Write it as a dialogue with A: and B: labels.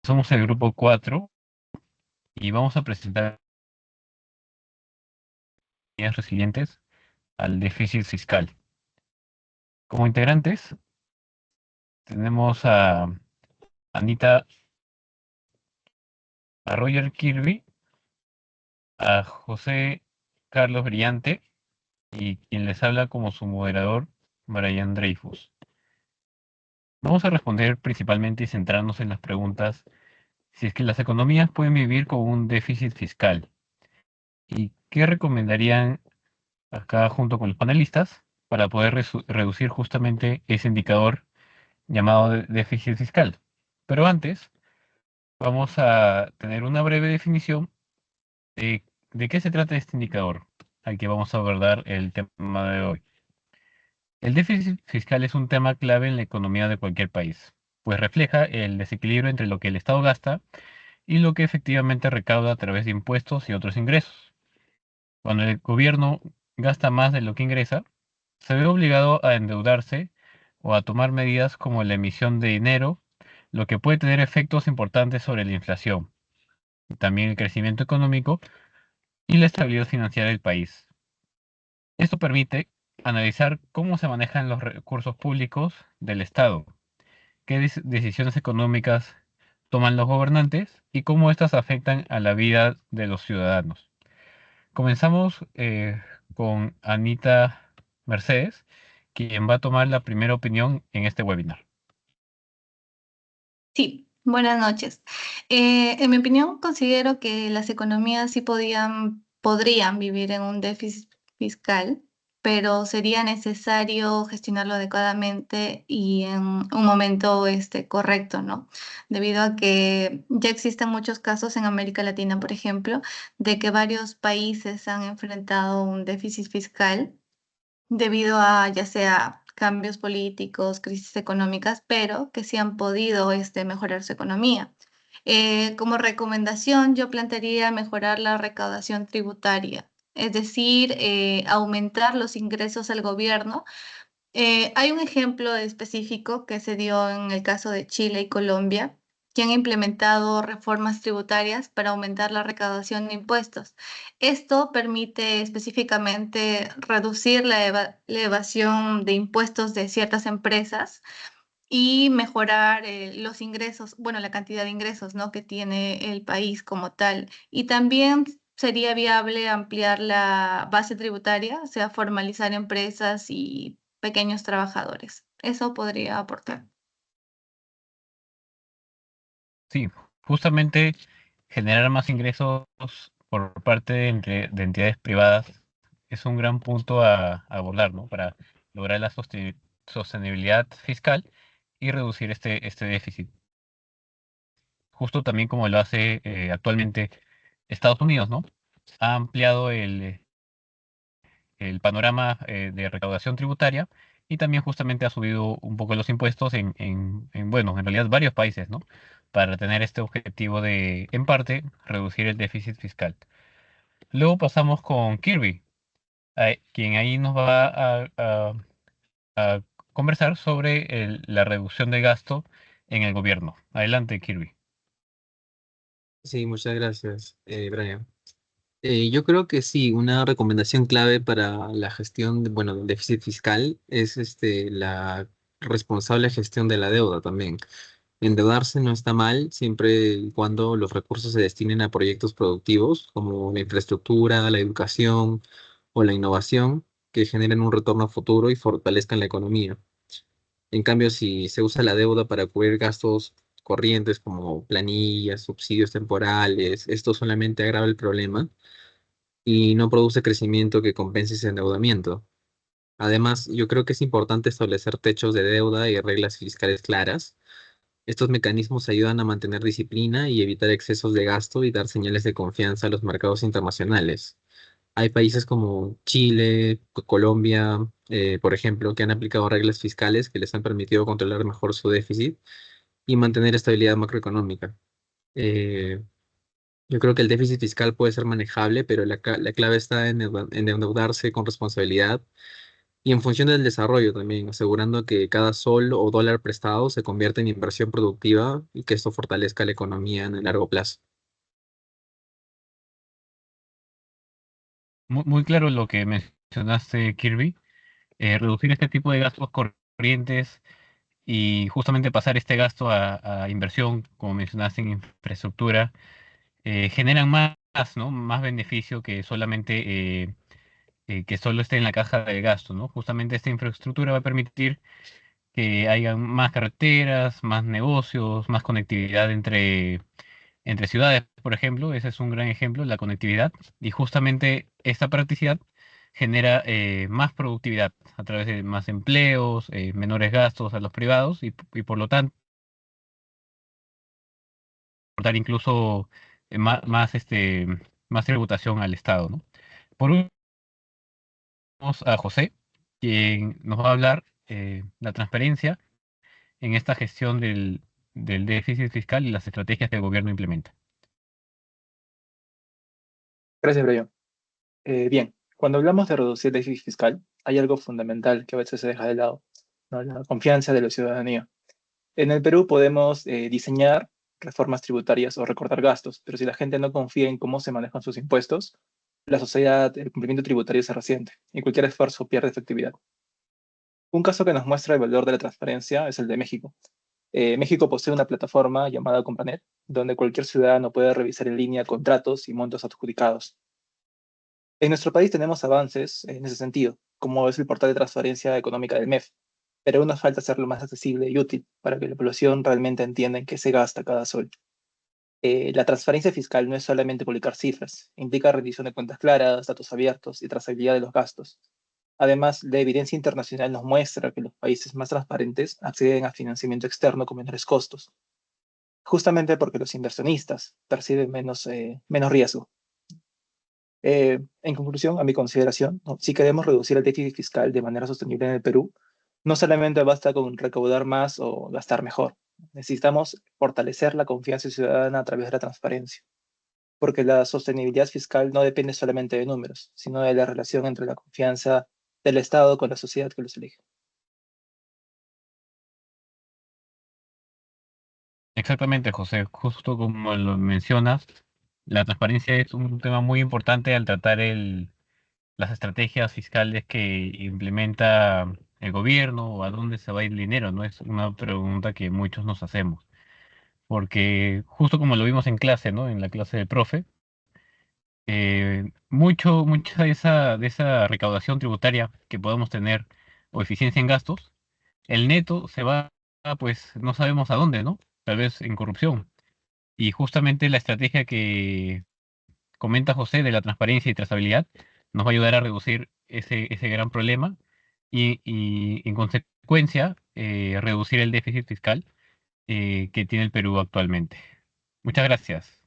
A: Somos el grupo 4 y vamos a presentar medidas resilientes al déficit fiscal. Como integrantes tenemos a Anita, a Roger Kirby, a José Carlos Brillante y quien les habla como su moderador, Brian Dreyfus. Vamos a responder principalmente y centrarnos en las preguntas si es que las economías pueden vivir con un déficit fiscal y qué recomendarían acá junto con los panelistas para poder reducir justamente ese indicador llamado déficit fiscal. Pero antes, vamos a tener una breve definición de qué se trata este indicador al que vamos a abordar el tema de hoy. El déficit fiscal es un tema clave en la economía de cualquier país, pues refleja el desequilibrio entre lo que el Estado gasta y lo que efectivamente recauda a través de impuestos y otros ingresos. Cuando el gobierno gasta más de lo que ingresa, se ve obligado a endeudarse o a tomar medidas como la emisión de dinero, lo que puede tener efectos importantes sobre la inflación, también el crecimiento económico y la estabilidad financiera del país. Esto permite analizar cómo se manejan los recursos públicos del Estado, qué decisiones económicas toman los gobernantes y cómo éstas afectan a la vida de los ciudadanos. Comenzamos con Anita Mercedes, quien va a tomar la primera opinión en este webinar.
B: Sí, buenas noches. En mi opinión, considero que las economías sí podrían vivir en un déficit fiscal, pero sería necesario gestionarlo adecuadamente y en un momento correcto, ¿no? Debido a que ya existen muchos casos en América Latina, por ejemplo, de que varios países han enfrentado un déficit fiscal debido a ya sea cambios políticos, crisis económicas, pero que sí han podido mejorar su economía. Como recomendación, yo plantearía mejorar la recaudación tributaria, es decir, aumentar los ingresos al gobierno. Hay un ejemplo específico que se dio en el caso de Chile y Colombia, que han implementado reformas tributarias para aumentar la recaudación de impuestos. Esto permite específicamente reducir la evasión de impuestos de ciertas empresas y mejorar los ingresos, bueno, la cantidad de ingresos, ¿no?, que tiene el país como tal. Y también sería viable ampliar la base tributaria, o sea, formalizar empresas y pequeños trabajadores. Eso podría aportar.
A: Sí, justamente generar más ingresos por parte de entidades privadas es un gran punto a abordar, ¿no? Para lograr la sostenibilidad fiscal y reducir este déficit. Justo también como lo hace actualmente Estados Unidos, ¿no? Ha ampliado el panorama de recaudación tributaria y también justamente ha subido un poco los impuestos bueno, en realidad varios países, ¿no? Para tener este objetivo de, en parte, reducir el déficit fiscal. Luego pasamos con Kirby, quien ahí nos va a conversar sobre la reducción de gasto en el gobierno. Adelante, Kirby.
C: Sí, muchas gracias, Brian. Yo creo que sí, una recomendación clave para la gestión, bueno, del déficit fiscal es la responsable gestión de la deuda también. Endeudarse no está mal siempre y cuando los recursos se destinen a proyectos productivos como la infraestructura, la educación o la innovación que generen un retorno futuro y fortalezcan la economía. En cambio, si se usa la deuda para cubrir gastos corrientes como planillas, subsidios temporales, esto solamente agrava el problema y no produce crecimiento que compense ese endeudamiento. Además, yo creo que es importante establecer techos de deuda y reglas fiscales claras. Estos mecanismos ayudan a mantener disciplina y evitar excesos de gasto y dar señales de confianza a los mercados internacionales. Hay países como Chile, Colombia, por ejemplo, que han aplicado reglas fiscales que les han permitido controlar mejor su déficit y mantener estabilidad macroeconómica. Eh, yo creo que el déficit fiscal puede ser manejable, pero la clave está en endeudarse con responsabilidad y en función del desarrollo también, asegurando que cada sol o dólar prestado se convierta en inversión productiva y que esto fortalezca la economía en el largo plazo.
A: Muy claro lo que mencionaste, Kirby. Reducir este tipo de gastos corrientes y justamente pasar este gasto a inversión, como mencionaste, en infraestructura, generan más, ¿no? Más beneficio que solamente que solo esté en la caja de gasto, ¿no? Justamente esta infraestructura va a permitir que haya más carreteras, más negocios, más conectividad entre ciudades, por ejemplo. Ese es un gran ejemplo, la conectividad. Y justamente esta practicidad genera más productividad a través de más empleos, menores gastos a los privados y por lo tanto, aportar incluso más tributación al Estado, ¿no? Por último, vamos a José, quien nos va a hablar la transparencia en esta gestión del déficit fiscal y las estrategias que el gobierno implementa.
D: Gracias, Brian. Bien, cuando hablamos de reducir el déficit fiscal, hay algo fundamental que a veces se deja de lado, ¿no? La confianza de la ciudadanía. En el Perú podemos diseñar reformas tributarias o recortar gastos, pero si la gente no confía en cómo se manejan sus impuestos, la sociedad, el cumplimiento tributario se resiente y cualquier esfuerzo pierde efectividad. Un caso que nos muestra el valor de la transparencia es el de México. México posee una plataforma llamada Compranet, donde cualquier ciudadano puede revisar en línea contratos y montos adjudicados. En nuestro país tenemos avances en ese sentido, como es el portal de transparencia económica del MEF, pero aún nos falta hacerlo más accesible y útil para que la población realmente entienda en qué se gasta cada sol. La transparencia fiscal no es solamente publicar cifras, implica rendición de cuentas claras, datos abiertos y trazabilidad de los gastos. Además, la evidencia internacional nos muestra que los países más transparentes acceden a financiamiento externo con menores costos, justamente porque los inversionistas perciben menos riesgo. En conclusión, a mi consideración, ¿no? Si queremos reducir el déficit fiscal de manera sostenible en el Perú, no solamente basta con recaudar más o gastar mejor. Necesitamos fortalecer la confianza ciudadana a través de la transparencia, porque la sostenibilidad fiscal no depende solamente de números, sino de la relación entre la confianza del Estado con la sociedad que los elige.
A: Exactamente, José, justo como lo mencionas, la transparencia es un tema muy importante al tratar las estrategias fiscales que implementa el gobierno o a dónde se va a ir el dinero, ¿no? Es una pregunta que muchos nos hacemos, porque justo como lo vimos en clase, ¿no? En la clase del profe, mucha de esa recaudación tributaria que podemos tener o eficiencia en gastos, el neto se va, pues no sabemos a dónde, ¿no? Tal vez en corrupción. Y justamente la estrategia que comenta José de la transparencia y trazabilidad nos va a ayudar a reducir ese gran problema y en consecuencia reducir el déficit fiscal que tiene el Perú actualmente. Muchas gracias.